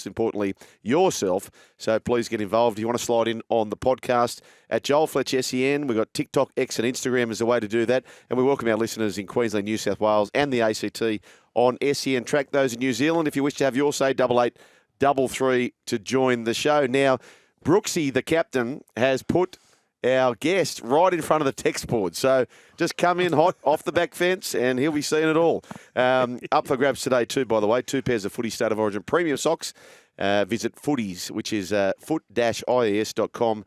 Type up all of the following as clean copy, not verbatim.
most importantly, yourself. So please get involved. If you want to slide in on the podcast at Joel Fletch SEN, we've got TikTok, X and Instagram as a way to do that. And we welcome our listeners in Queensland, New South Wales and the ACT on SEN. Track those in New Zealand. If you wish to have your say, 8833 to join the show. Now, Brooksy, the captain, has put our guest right in front of the text board. So just come in hot off the back fence and he'll be seeing it all. Up for grabs today too, by the way. 2 pairs of Footy State of Origin premium socks. Visit Footies, which is foot-ies.com.au.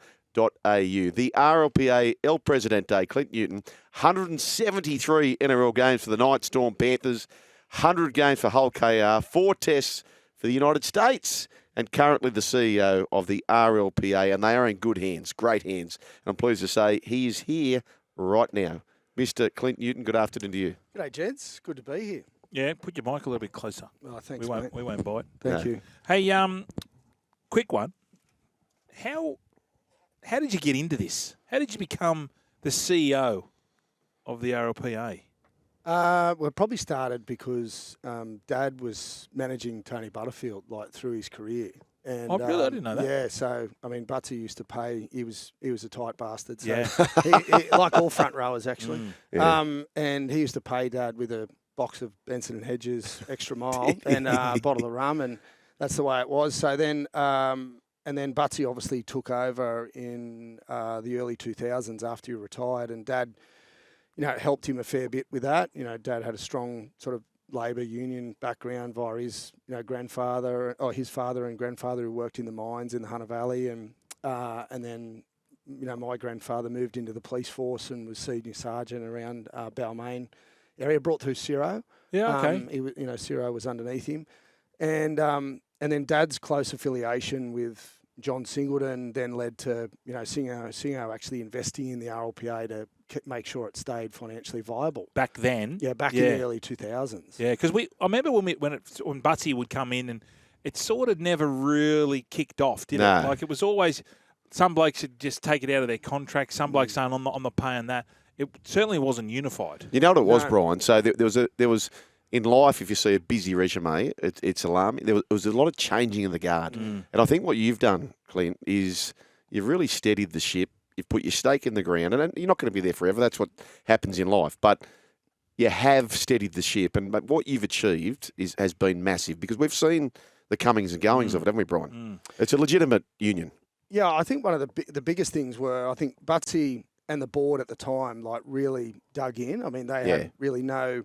The RLPA El Presidente, Clint Newton, 173 NRL games for the Night Storm Panthers, 100 games for Hull KR, 4 tests for the United States, and currently the CEO of the RLPA, and they are in good hands, great hands. And I'm pleased to say he is here right now. Mr. Clint Newton, good afternoon to you. G'day, gents. Good to be here. Yeah, put your mic a little bit closer. Oh, thanks, we mate. won't bite. Thank you. Hey, quick one. How did you get into this? How did you become the CEO of the RLPA? Well, it probably started because Dad was managing Tony Butterfield through his career. And, Oh, really? I didn't know that. Yeah, so I mean, Butsy used to pay. He was a tight bastard. So Yeah. he, like all front rowers actually. Yeah. And he used to pay Dad with a box of Benson and Hedges extra mile and a bottle of rum, and that's the way it was. So then. And then Butsy obviously took over in the early 2000s after he retired, and Dad, helped him a fair bit with that. Dad had a strong sort of labour union background via his, grandfather, or his father and grandfather who worked in the mines in the Hunter Valley, and then, my grandfather moved into the police force and was senior sergeant around Balmain area, brought through Ciro. Yeah, okay. He was, Ciro was underneath him, and then Dad's close affiliation with John Singleton then led to, Singo actually investing in the RLPA to make sure it stayed financially viable. Back then? Yeah, back in the early 2000s. Yeah, because I remember when Butsy would come in and it sort of never really kicked off, did it? Like it was always, some blokes would just take it out of their contract, some blokes saying, I'm not paying that. It certainly wasn't unified. You know what it was, Brian? So there was in life, if you see a busy resume, it's alarming. There was a lot of changing in the guard. And I think what you've done, Clint, is you've really steadied the ship. You've put your stake in the ground. And you're not going to be there forever. That's what happens in life. But you have steadied the ship. And what you've achieved has been massive because we've seen the comings and goings of it, haven't we, Brian? It's a legitimate union. Yeah, I think one of the biggest things were, I think, Butsy and the board at the time, really dug in. I mean, they had really not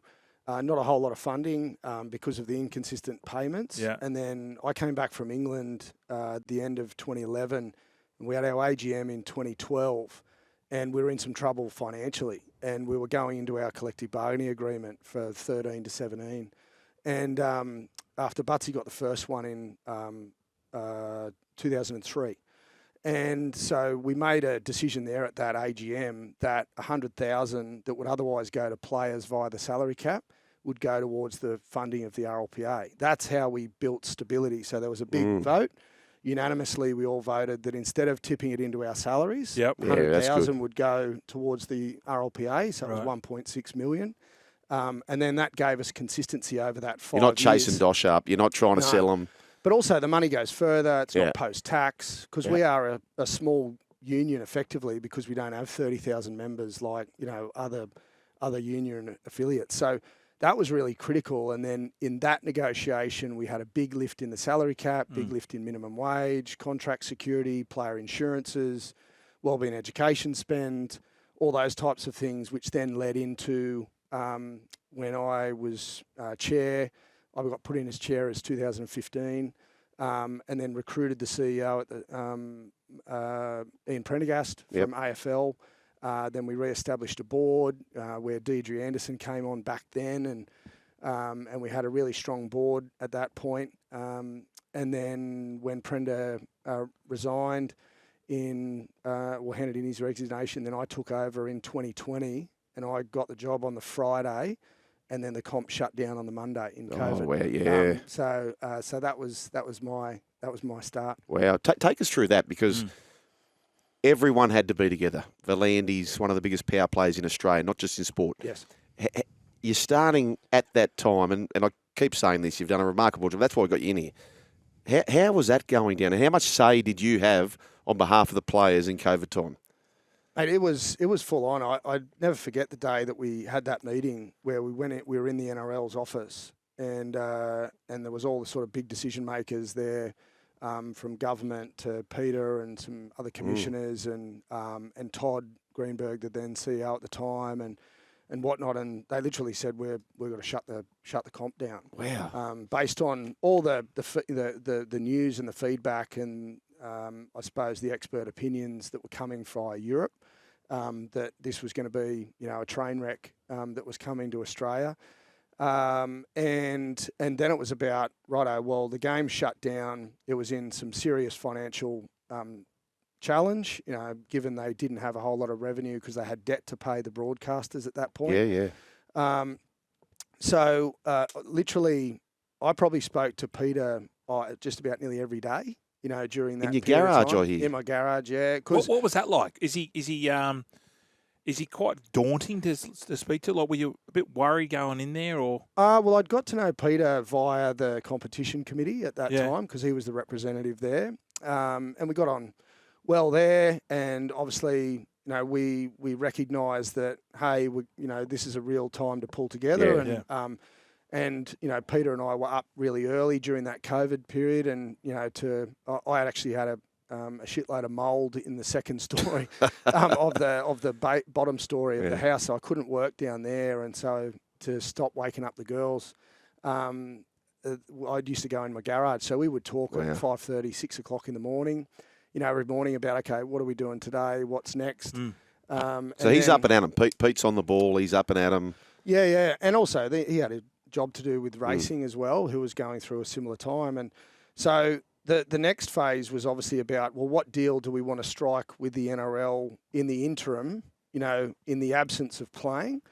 a whole lot of funding because of the inconsistent payments. Yeah. And then I came back from England at the end of 2011, and we had our AGM in 2012, and we were in some trouble financially, and we were going into our collective bargaining agreement for 13 to 17. And after Butsy got the first one in 2003, and so we made a decision there at that AGM that 100,000 that would otherwise go to players via the salary cap would go towards the funding of the RLPA. That's how we built stability. So there was a big vote. Unanimously, we all voted that instead of tipping it into our salaries, 100,000 would go towards the RLPA. So it was 1.6 million. And then that gave us consistency over that 5 years. You're not chasing Dosh up. You're not trying to sell them. But also the money goes further. It's not post-tax because we are a small union effectively because we don't have 30,000 members like, other union affiliates. So that was really critical. And then in that negotiation, we had a big lift in the salary cap, big lift in minimum wage, contract security, player insurances, wellbeing education spend, all those types of things, which then led into when I was chair. I got put in as chair as 2015, and then recruited the CEO at the Ian Prendergast from AFL. Then we re-established a board where Deidre Anderson came on back then, and we had a really strong board at that point. And then when Prender resigned, handed in his resignation, then I took over in 2020, and I got the job on the Friday. And then the comp shut down on the Monday in COVID. Oh, wow, yeah. So that was my start. Wow, take us through that because everyone had to be together. Volandi's one of the biggest power players in Australia, not just in sport. Yes. You're starting at that time, and I keep saying this. You've done a remarkable job. That's why we got you in here. How was that going down? And how much say did you have on behalf of the players in COVID time? Mate, it was full on. I never forget the day that we had that meeting where we were in the NRL's office, and there was all the sort of big decision makers there, from government to Peter and some other commissioners and Todd Greenberg, the then CEO at the time, and whatnot. And they literally said we've got to shut the comp down. Wow. Based on all the news and the feedback and I suppose the expert opinions that were coming via Europe, that this was going to be, a train wreck that was coming to Australia. And then it was about, righto, well, the game shut down. It was in some serious financial challenge, given they didn't have a whole lot of revenue because they had debt to pay the broadcasters at that point. Yeah. So literally, I probably spoke to Peter just about nearly every day. During that. In your garage, I hear. In my garage, yeah. What was that like? Is he quite daunting to speak to? Like, were you a bit worried going in there, or? Well, I'd got to know Peter via the competition committee at that time because he was the representative there, and we got on well there. And obviously, we recognised that, hey, this is a real time to pull together, And Peter and I were up really early during that COVID period, and I had actually had a shitload of mould in the second story of the bottom story of the house, so I couldn't work down there, and so to stop waking up the girls, I used to go in my garage. So we would talk at 5:30, 6 o'clock in the morning, every morning about, okay, what are we doing today? What's next? So he's up and at him. Pete's on the ball. He's up and at him. Yeah, and also he had a job to do with racing as well, who was going through a similar time. And so the next phase was obviously about, well, what deal do we want to strike with the NRL in the interim, in the absence of playing,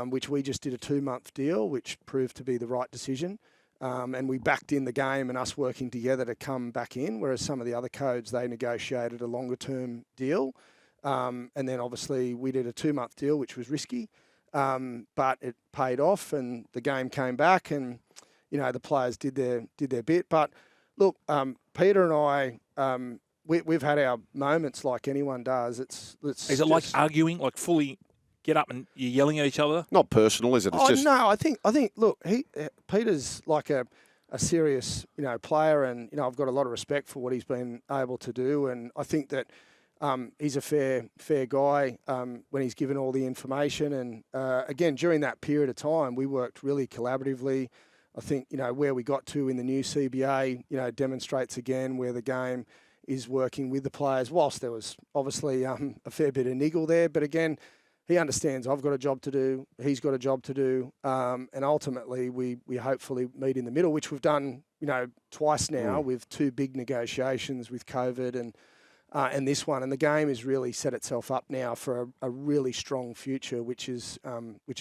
which we just did a 2-month deal, which proved to be the right decision. And we backed in the game and us working together to come back in, whereas some of the other codes, they negotiated a longer-term deal. And then obviously we did a 2-month deal, which was risky. But it paid off, and the game came back, and the players did their bit. But look, Peter and I, we've had our moments like anyone does. Is it like arguing, like fully get up and you're yelling at each other? Not personal, is it? It's no, I think look, Peter's like a serious player, and I've got a lot of respect for what he's been able to do, and I think that. He's a fair guy when he's given all the information. And, again, during that period of time, we worked really collaboratively. I think, where we got to in the new CBA, demonstrates again where the game is working with the players, whilst there was obviously a fair bit of niggle there. But, again, he understands I've got a job to do, he's got a job to do, and ultimately we hopefully meet in the middle, which we've done, twice now with 2 big negotiations with COVID and this one, and the game has really set itself up now for a really strong future, which is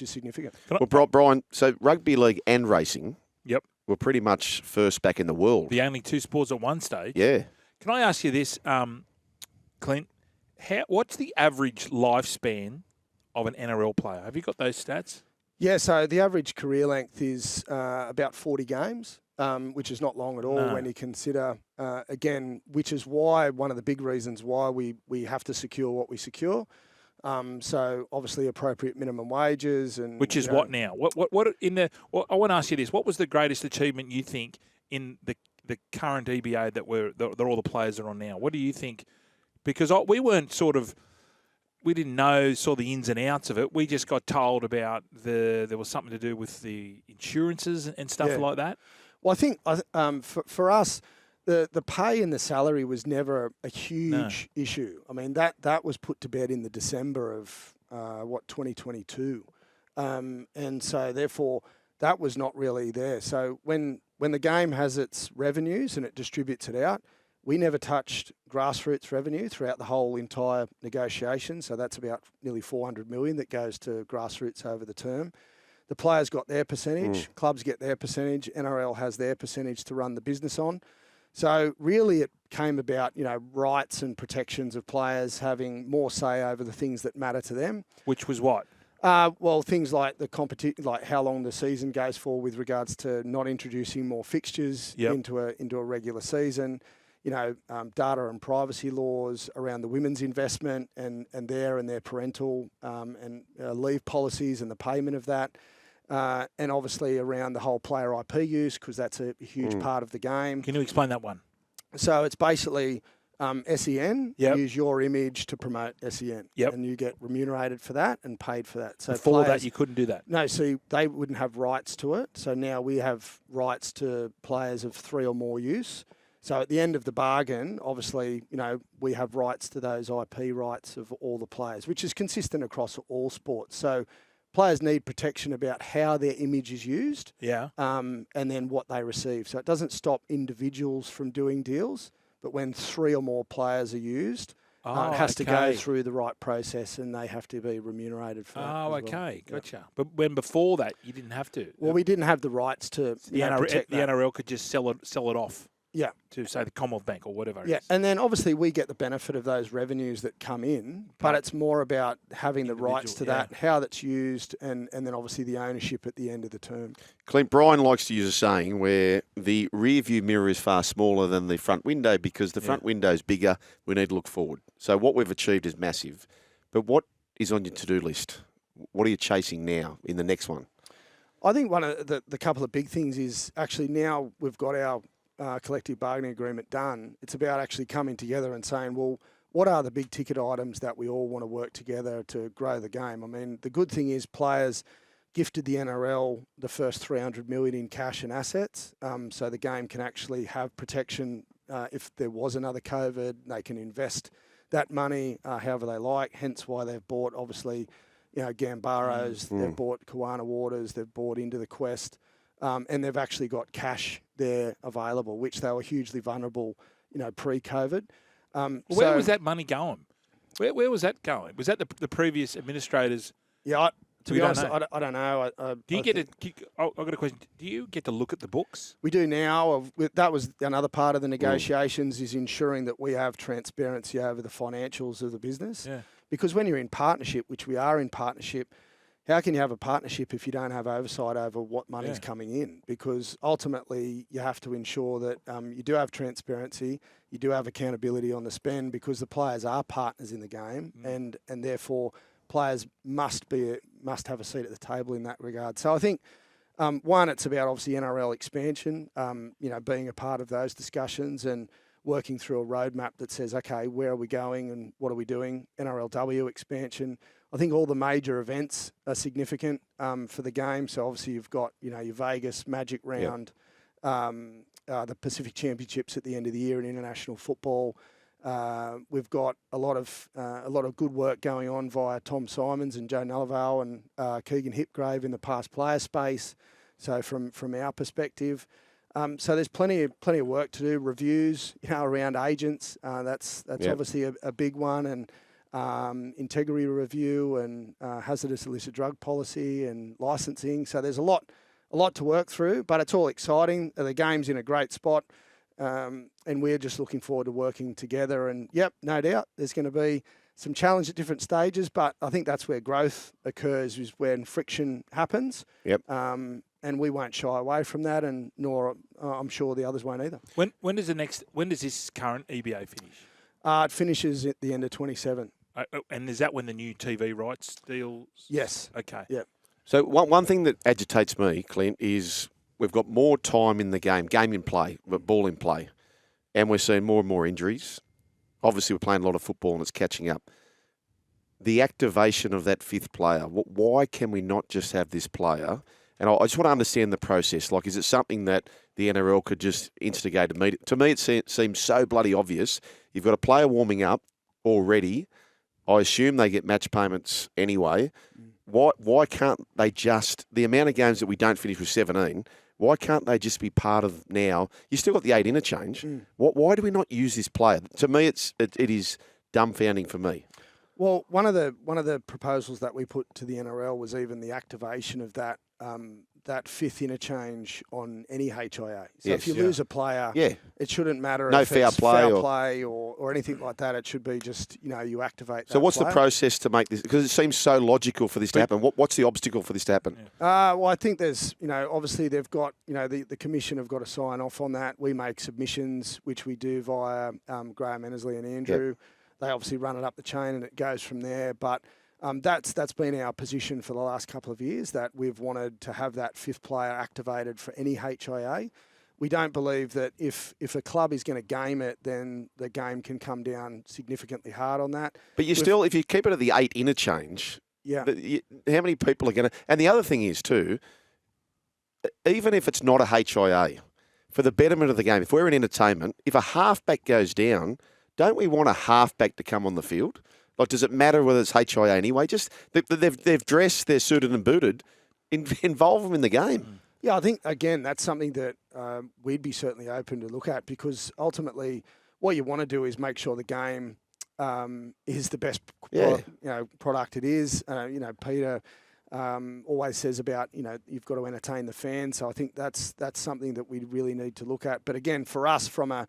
significant. Well, Brian, so rugby league and racing, were pretty much first back in the world. The only 2 sports at one stage. Yeah. Can I ask you this, Clint? What's the average lifespan of an NRL player? Have you got those stats? Yeah, so the average career length is about 40 games. Which is not long at all when you consider, again, which is why one of the big reasons why we have to secure what we secure. So obviously appropriate minimum wages and which is what now? What in the? Well, I want to ask you this: what was the greatest achievement you think in the current EBA that all the players are on now? What do you think? Because we weren't we didn't know the ins and outs of it. We just got told about there was something to do with the insurances and stuff like that. Well, I think for us, the pay and the salary was never a huge issue. I mean, that was put to bed in the December of 2022, and so therefore that was not really there. So when the game has its revenues and it distributes it out, we never touched grassroots revenue throughout the whole entire negotiation. So that's about nearly 400 million that goes to grassroots over the term. The players got their percentage, clubs get their percentage, NRL has their percentage to run the business on. So really it came about, rights and protections of players having more say over the things that matter to them. Which was what? Well, things like the competition, like how long the season goes for, with regards to not introducing more fixtures into a regular season. Data and privacy laws around the women's investment and their parental and leave policies and the payment of that. And obviously around the whole player IP use, because that's a huge part of the game. Can you explain that one? So it's basically SEN, use your image to promote SEN. And you get remunerated for that and paid for that. So before that, you couldn't do that? No, see, they wouldn't have rights to it. So now we have rights to players of 3 or more use. So at the end of the bargain, obviously, we have rights to those IP rights of all the players, which is consistent across all sports. So players need protection about how their image is used and then what they receive. So it doesn't stop individuals from doing deals, but when 3 or more players are used, it has to go through the right process and they have to be remunerated for that. Oh, okay. Gotcha. But when before that, you didn't have to? Well, we didn't have the rights to protect the that. NRL could just sell it off. Yeah. To, say, the Commonwealth Bank or whatever it is. And then obviously we get the benefit of those revenues that come in, but it's more about having the rights to that, how that's used, and then obviously the ownership at the end of the term. Clint, Brian likes to use a saying where the rear view mirror is far smaller than the front window because the front window is bigger. We need to look forward. So what we've achieved is massive. But what is on your to-do list? What are you chasing now in the next one? I think one of the couple of big things is actually now we've got our collective bargaining agreement done. It's about actually coming together and saying, well, what are the big ticket items that we all want to work together to grow the game? I mean, the good thing is players gifted the NRL the first $300 million in cash and assets, so the game can actually have protection if there was another COVID. They can invest that money however they like, hence why they've bought, obviously, Gambaros, they've bought Kawana Waters, they've bought Into the Quest, and they've actually got cash there available, which they were hugely vulnerable, pre-COVID. Where was that money going? Where was that going? Was that the previous administrators? Yeah, to be honest, I don't know. I've got a question. Do you get to look at the books? We do now. That was another part of the negotiations, is ensuring that we have transparency over the financials of the business. Yeah. Because when you're in partnership, which we are in partnership, how can you have a partnership if you don't have oversight over what money's coming in? Because ultimately you have to ensure that you do have transparency, you do have accountability on the spend, because the players are partners in the game, and therefore players must have a seat at the table in that regard. So I think one, it's about obviously NRL expansion, being a part of those discussions and working through a roadmap that says, okay, where are we going and what are we doing? NRLW expansion. I think all the major events are significant for the game. So obviously you've got, your Vegas Magic Round, the Pacific Championships at the end of the year in international football. We've got a lot of good work going on via Tom Simons and Joe Nullivale and Keegan Hipgrave in the past player space. So from our perspective, so there's plenty of work to do. Reviews, around agents. That's obviously a big one, and integrity review and hazardous illicit drug policy and licensing. So there's a lot to work through, but it's all exciting. The game's in a great spot, and we're just looking forward to working together. And no doubt there's going to be some challenge at different stages, but I think that's where growth occurs, is when friction happens. And we won't shy away from that, and nor I'm sure the others won't either. When does this current EBA finish? It finishes at the end of 27. And is that when the new TV rights deals? Yes. Okay. Yep. So one thing that agitates me, Clint, is we've got more time in the game in play, but ball in play, and we're seeing more and more injuries. Obviously, we're playing a lot of football and it's catching up. The activation of that fifth player, why can we not just have this player? And I just want to understand the process. Like, is it something that the NRL could just instigate immediately? To me, it seems so bloody obvious. You've got a player warming up already. I assume they get match payments anyway. Why can't they just, the amount of games that we don't finish with 17, why can't they just be part of now? You still got the 8 interchange. Why do we not use this player? To me, it is dumbfounding for me. Well, one of the proposals that we put to the NRL was even the activation of that that fifth interchange on any HIA. So Yes, if you lose a player, it shouldn't matter No if foul it's play foul play or anything like that. It should be just, you activate So that what's player. the process to make this? Because it seems so logical for this to happen. What's the obstacle for this to happen? Well, I think there's, obviously they've got, the commission have got to sign off on that. We make submissions, which we do via Graham Ennersley and Andrew. Yep. They obviously run it up the chain and it goes from there. But that's been our position for the last couple of years, that we've wanted to have that fifth player activated for any HIA. We don't believe that if a club is going to game it, then the game can come down significantly hard on that. But if you keep it at the 8 interchange, how many people are going to... And the other thing is too, even if it's not a HIA, for the betterment of the game, if we're in entertainment, if a halfback goes down, don't we want a halfback to come on the field? Like, does it matter whether it's HIA anyway? Just they've dressed, they're suited and booted. Involve them in the game. Yeah, I think, again, that's something that we'd be certainly open to look at, because ultimately what you want to do is make sure the game is the best product it is. Peter always says about, you've got to entertain the fans. So I think that's something that we really need to look at. But again, for us, from a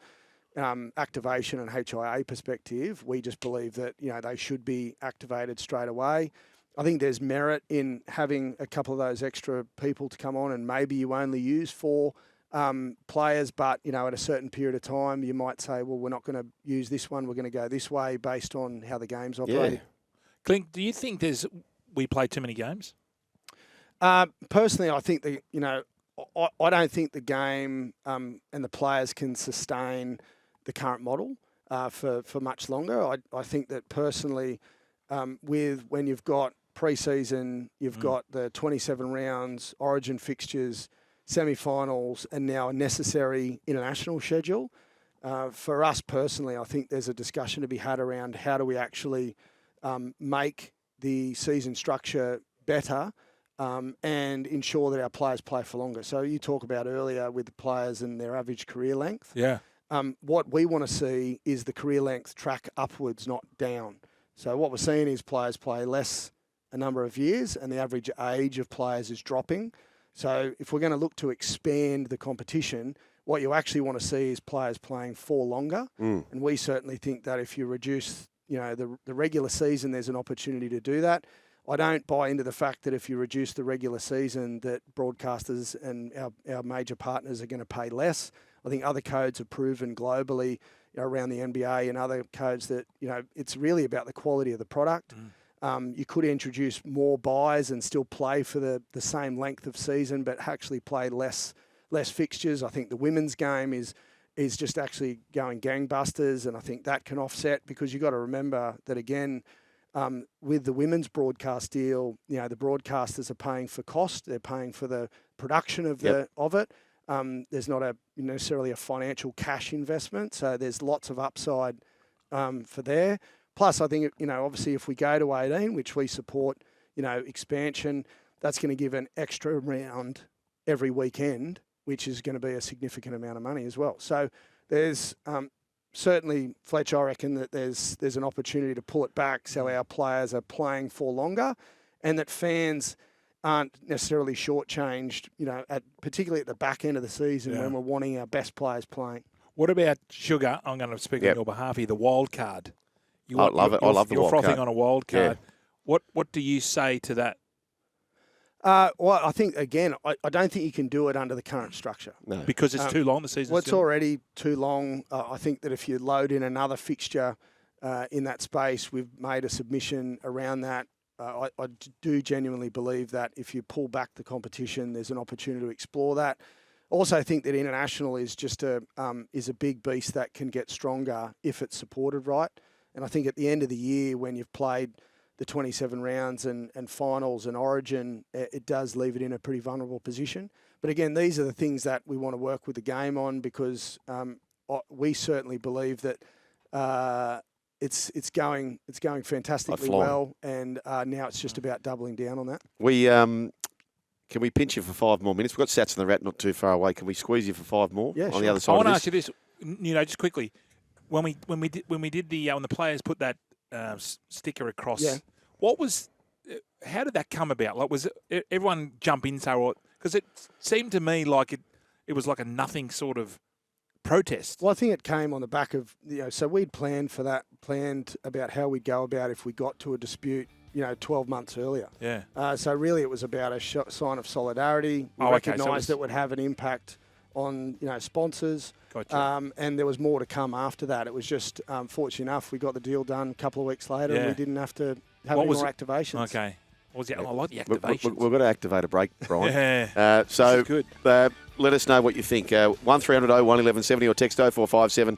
activation and HIA perspective, we just believe that, they should be activated straight away. I think there's merit in having a couple of those extra people to come on, and maybe you only use 4 players, but, at a certain period of time, you might say, well, we're not going to use this one. We're going to go this way based on how the game's operating. Yeah. Clint, do you think we play too many games? Personally, I think I don't think the game and the players can sustain the current model for much longer. I think that personally, when you've got pre-season, you've got the 27 rounds, origin fixtures, semi-finals, and now a necessary international schedule. For us personally, I think there's a discussion to be had around how do we actually make the season structure better and ensure that our players play for longer. So you talk about earlier with the players and their average career length. Yeah. What we want to see is the career length track upwards, not down. So what we're seeing is players play less a number of years, and the average age of players is dropping. So if we're going to look to expand the competition, what you actually want to see is players playing for longer. And we certainly think that if you reduce, the regular season, there's an opportunity to do that. I don't buy into the fact that if you reduce the regular season, that broadcasters and our major partners are going to pay less. I think other codes have proven globally around the NBA and other codes that, it's really about the quality of the product. You could introduce more buys and still play for the same length of season, but actually play less fixtures. I think the women's game is just actually going gangbusters, and I think that can offset, because you've got to remember that, again, with the women's broadcast deal, the broadcasters are paying for cost. They're paying for the production of it. There's not necessarily a financial cash investment, so there's lots of upside for there. Plus, I think, obviously if we go to 18, which we support, expansion, that's going to give an extra round every weekend, which is going to be a significant amount of money as well. So there's certainly, Fletch, I reckon that there's an opportunity to pull it back so our players are playing for longer, and that fans aren't necessarily shortchanged, particularly at the back end of the season when we're wanting our best players playing. What about Sugar? I'm going to speak on your behalf here, the wild card. I love it. I love the wild card. You're frothing on a wild card. Yeah. What do you say to that? Well, I think, again, I don't think you can do it under the current structure. No. Because it's too long, the season? Well, it's already too long. I think that if you load in another fixture in that space, we've made a submission around that. I do genuinely believe that if you pull back the competition, there's an opportunity to explore that. Also, I think that international is just a big beast that can get stronger if it's supported right. And I think at the end of the year, when you've played the 27 rounds and finals and origin, it does leave it in a pretty vulnerable position. But again, these are the things that we want to work with the game on, because we certainly believe that it's going fantastically well, and now it's just about doubling down on that. Can we pinch you for 5 more minutes? We've got Sats and the Rat not too far away. Can we squeeze you for 5 more? Yeah, on the other side. I want to ask you this, just quickly. When the players put that sticker across, what was how did that come about? Like, was it, everyone jump in so? Because it seemed to me like it was like a nothing sort of protest. Well, I think it came on the back of, so we'd planned about how we'd go about if we got to a dispute, 12 months earlier. Yeah. So really it was about a sign of solidarity. We recognised it would have an impact on, sponsors. Gotcha. And there was more to come after that. It was just, fortunate enough, we got the deal done a couple of weeks later and we didn't have to have any more activations. Okay. What was the, I like the activations. We've got to activate a break, Brian. Yeah. So good. Let us know what you think. 1300 01 1170 or text 0457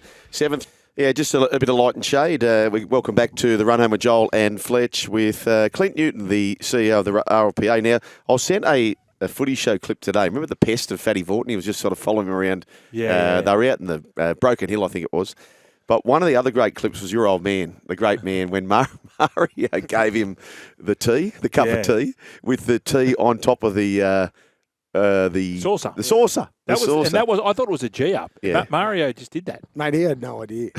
Yeah, just a bit of light and shade. We welcome back to the Run Home with Joel and Fletch with Clint Newton, the CEO of the RLPA. Now, I was sent a footy show clip today. Remember the pest of Fatty Vorton? He was just sort of following him around. Yeah. They were out in the Broken Hill, I think it was. But one of the other great clips was your old man, the great man, when Mario gave him the cup of tea, with the tea on top of the saucer. The saucer. I thought it was a G up. Yeah. Mario just did that. Mate, he had no idea.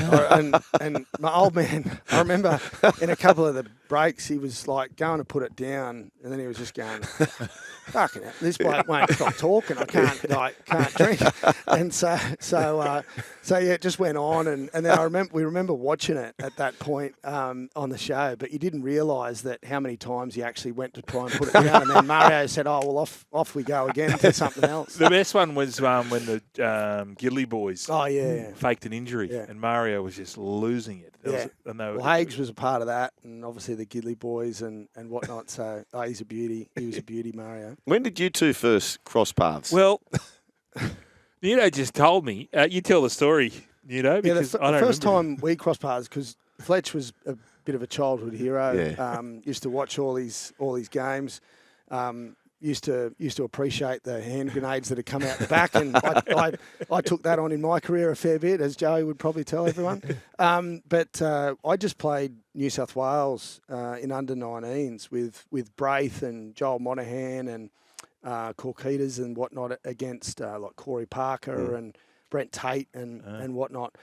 and my old man, I remember in a couple of the breaks, he was like going to put it down, and then he was just going, fucking hell, this bloke won't stop talking. I can't drink. And so yeah, it just went on, and then we remember watching it at that point on the show, but you didn't realise that how many times he actually went to try and put it down, and then Mario said, "Oh well, off we go again to something else." The best one was when the Gidley boys faked an injury, and Mario was just losing it. Hagues was a part of that, and obviously the Gidley boys and whatnot. So he's a beauty. He was a beauty, Mario. When did you two first cross paths? Well, Nuno just told me. You tell the story, Nuno. Because the first time we crossed paths, because Fletch was a bit of a childhood hero. Yeah. Used to watch all these games. Used to appreciate the hand grenades that had come out the back, and I took that on in my career a fair bit, as Joey would probably tell everyone. But I just played New South Wales in under-19s with Braith and Joel Monahan and Corketas and whatnot against like Corey Parker and Brent Tate and whatnot.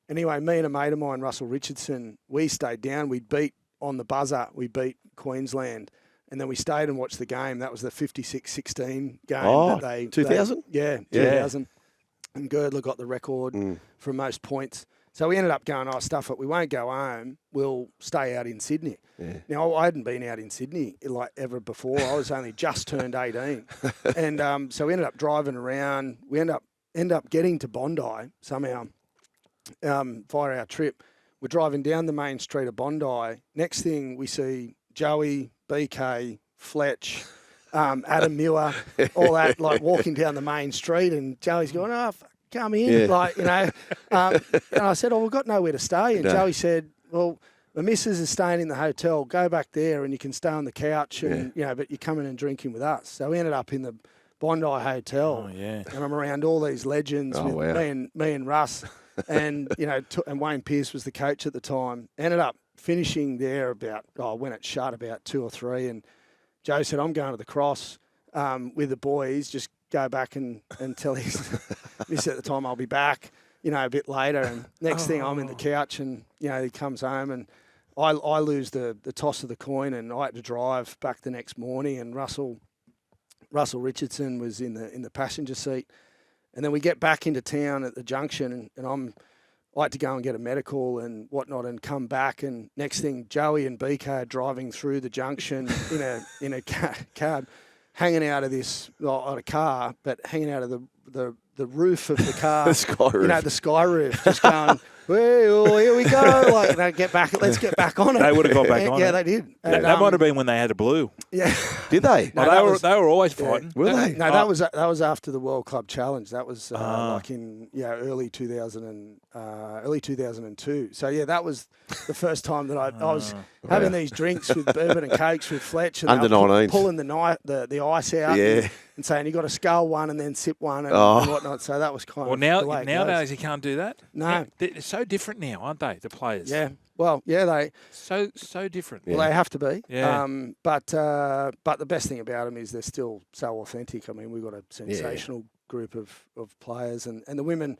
Anyway, me and a mate of mine, Russell Richardson, we stayed down. We beat on the buzzer. We beat Queensland. And then we stayed and watched the game. That was the 56-16 game. Oh, that 2000? 2000. And Girdler got the record for most points. So we ended up going, stuff it, we won't go home. We'll stay out in Sydney. Yeah. Now, I hadn't been out in Sydney like ever before. I was only just turned 18. And so we ended up driving around. We end up getting to Bondi somehow via our trip. We're driving down the main street of Bondi. Next thing we see Joey, BK, Fletch, Adam Muir, all that, like walking down the main street, and Joey's going, come in, and I said, we've got nowhere to stay, and Joey said, well, the missus is staying in the hotel, go back there and you can stay on the couch, and but you're coming and drinking with us. So we ended up in the Bondi Hotel, and I'm around all these legends with me and Russ, and and Wayne Pearce was the coach at the time. Ended up finishing there about, when it shut, about 2 or 3, and Joe said, I'm going to the cross with the boys, just go back and tell his miss at the time I'll be back, a bit later. And next thing I'm in the couch, and, he comes home, and I lose the toss of the coin, and I had to drive back the next morning, and Russell Richardson was in the passenger seat. And then we get back into town at the junction, and I had to go and get a medical and whatnot and come back. And next thing, Joey and BK are driving through the junction in a cab, hanging out of this, not a car, but hanging out of the roof of the car. The sky roof. The sky roof, just going, well, here we go. Like, let's get back on it. They would have got back on it. Yeah, they did. And, that might have been when they had a blue. Yeah. Did they? No, they were always fighting. Were they? No, that was after the World Club Challenge. That was like in early 2002. So yeah, that was the first time that I was having these drinks with bourbon and cakes with Fletch, and under 19, pulling the ice out, and saying you got to scull one and then sip one and whatnot. So that was kind of the way nowadays you can't do that. No, they're so different now, aren't they? The players. Yeah. Well, they so different. Well, they have to be. Yeah. But the best thing about them is they're still so authentic. I mean, we've got a sensational group of players, and the women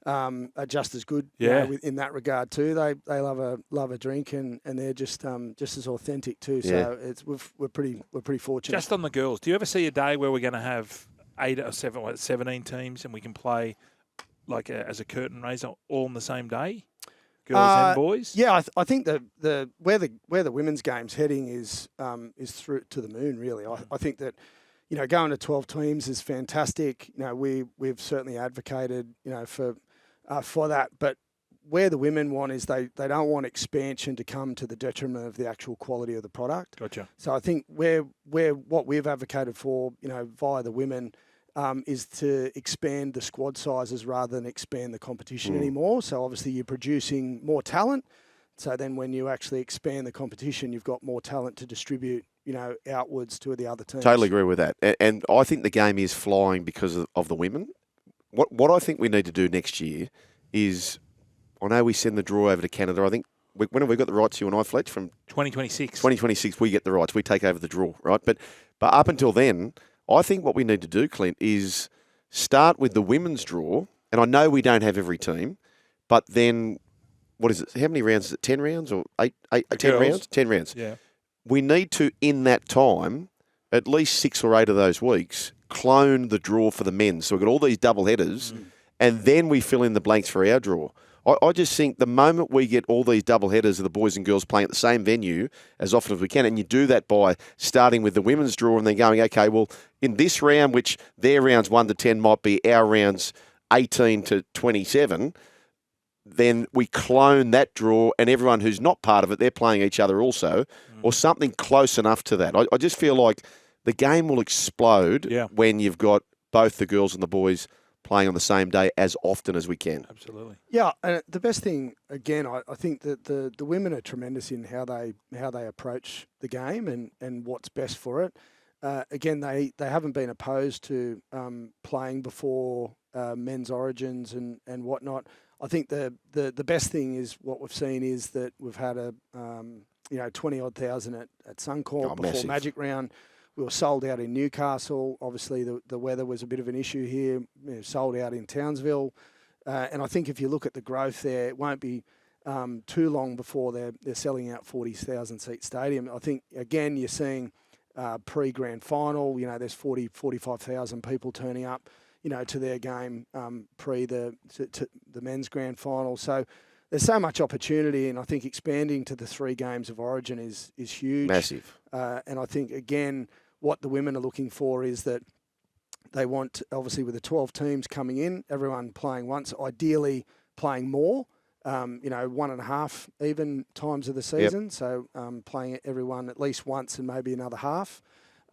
are just as good. Yeah. In that regard too. They love a drink and they're just as authentic too. Yeah. So we're pretty fortunate. Just on the girls, do you ever see a day where we're going to have 17 teams and we can play like as a curtain raiser all on the same day, girls and boys? Yeah, I think the where the women's game's heading is through to the moon. Really, I think that going to 12 teams is fantastic. We've certainly advocated for that, but where the women want is they don't want expansion to come to the detriment of the actual quality of the product. Gotcha. So I think where what we've advocated for, via the women, is to expand the squad sizes rather than expand the competition anymore. So obviously you're producing more talent. So then when you actually expand the competition, you've got more talent to distribute, outwards to the other teams. Totally agree with that. And I think the game is flying because of the women. What I think we need to do next year is, I know we send the draw over to Canada. I think, when have we got the rights, you and I, Fletch? From 2026. 2026, we get the rights. We take over the draw, right? But up until then, I think what we need to do, Clint, is start with the women's draw. And I know we don't have every team, but then, what is it? How many rounds is it? 10 rounds or 10 rounds? 10 rounds. Yeah. We need to, in that time, at least 6 or 8 of those weeks, clone the draw for the men. So we've got all these double headers, and then we fill in the blanks for our draw. I just think the moment we get all these double headers of the boys and girls playing at the same venue as often as we can, and you do that by starting with the women's draw and then going, okay, well, in this round, which their rounds 1 to 10 might be our rounds 18 to 27, then we clone that draw, and everyone who's not part of it, they're playing each other also, or something close enough to that. I just feel like the game will explode when you've got both the girls and the boys playing on the same day as often as we can. Absolutely. Yeah, and the best thing, again, I think that the women are tremendous in how they approach the game and what's best for it. Again, they haven't been opposed to playing before men's origins and whatnot. I think the best thing is what we've seen is that we've had 20-odd thousand at Suncorp before massive. Magic Round. We were sold out in Newcastle. Obviously, the weather was a bit of an issue here. Sold out in Townsville. And I think if you look at the growth there, it won't be too long before they're selling out 40,000-seat stadium. I think, again, you're seeing pre-grand final, there's 45,000 people turning up, to their game pre the men's grand final. So there's so much opportunity, and I think expanding to the 3 games of origin is huge. Massive. And I think, again, what the women are looking for is that they want, obviously, with the 12 teams coming in, everyone playing once, ideally playing more, 1.5 even times of the season. Yep. So playing everyone at least once and maybe another half,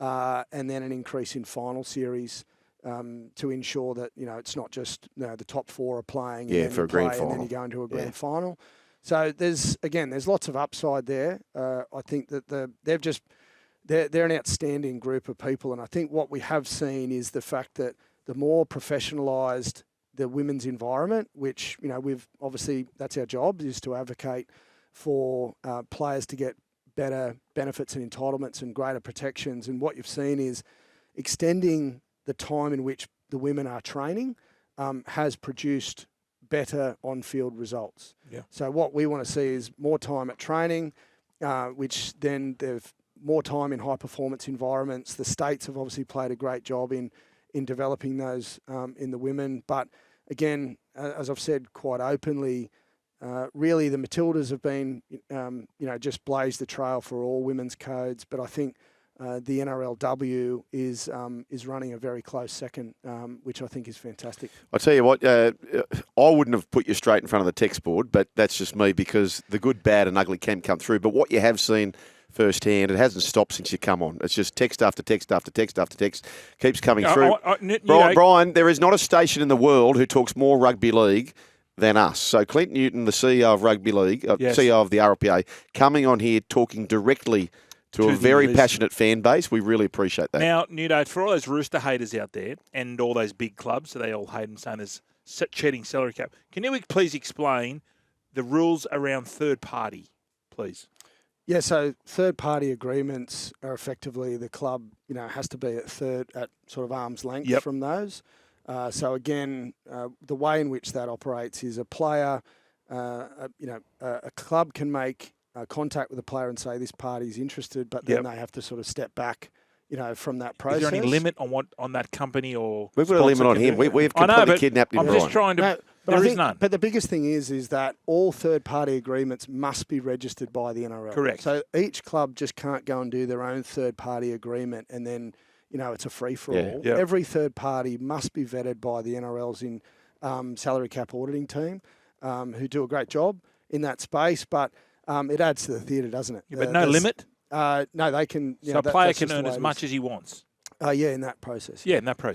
and then an increase in final series to ensure that, it's not just the top 4 are playing and then for you a grand play final. and then you go into a grand final. So there's lots of upside there. I think that they're an outstanding group of people, and I think what we have seen is the fact that the more professionalised the women's environment, which we've obviously, that's our job, is to advocate for players to get better benefits and entitlements and greater protections. And what you've seen is extending the time in which the women are training has produced better on-field results. Yeah. So what we want to see is more time at training, which then they've more time in high-performance environments. The states have obviously played a great job in developing those in the women. But again, as I've said quite openly, really the Matildas have been, just blazed the trail for all women's codes. But I think the NRLW is running a very close second, which I think is fantastic. I'll tell you what, I wouldn't have put you straight in front of the text board, but that's just me because the good, bad and ugly can come through. But what you have seen firsthand, it hasn't stopped since you come on. It's just text after text after text after text keeps coming through. Brian, there is not a station in the world who talks more rugby league than us. So Clint Newton, the CEO of Rugby League, CEO of the RLPA, coming on here talking directly to a very passionate fan base. We really appreciate that. Now, Nudo, for all those Rooster haters out there and all those big clubs, so they all hate him saying there's cheating salary cap, can you please explain the rules around third party, please? Yeah, so third-party agreements are effectively the club, has to be at sort of arm's length from those. So again, the way in which that operates is a player, a club can make contact with a player and say this party's interested, but then they have to sort of step back, from that process. Is there any limit on that company or? We've got a limit on him. We've completely kidnapped him. I'm just trying to. No, there is none. But the biggest thing is that all third-party agreements must be registered by the NRL. Correct. So each club just can't go and do their own third-party agreement and then, it's a free-for-all. Yeah. Every third party must be vetted by the NRL's salary cap auditing team, who do a great job in that space. But it adds to the theatre, doesn't it? Yeah, but no limit? No, they can. So a player can earn as much as he wants. In that process. Yeah, in that process.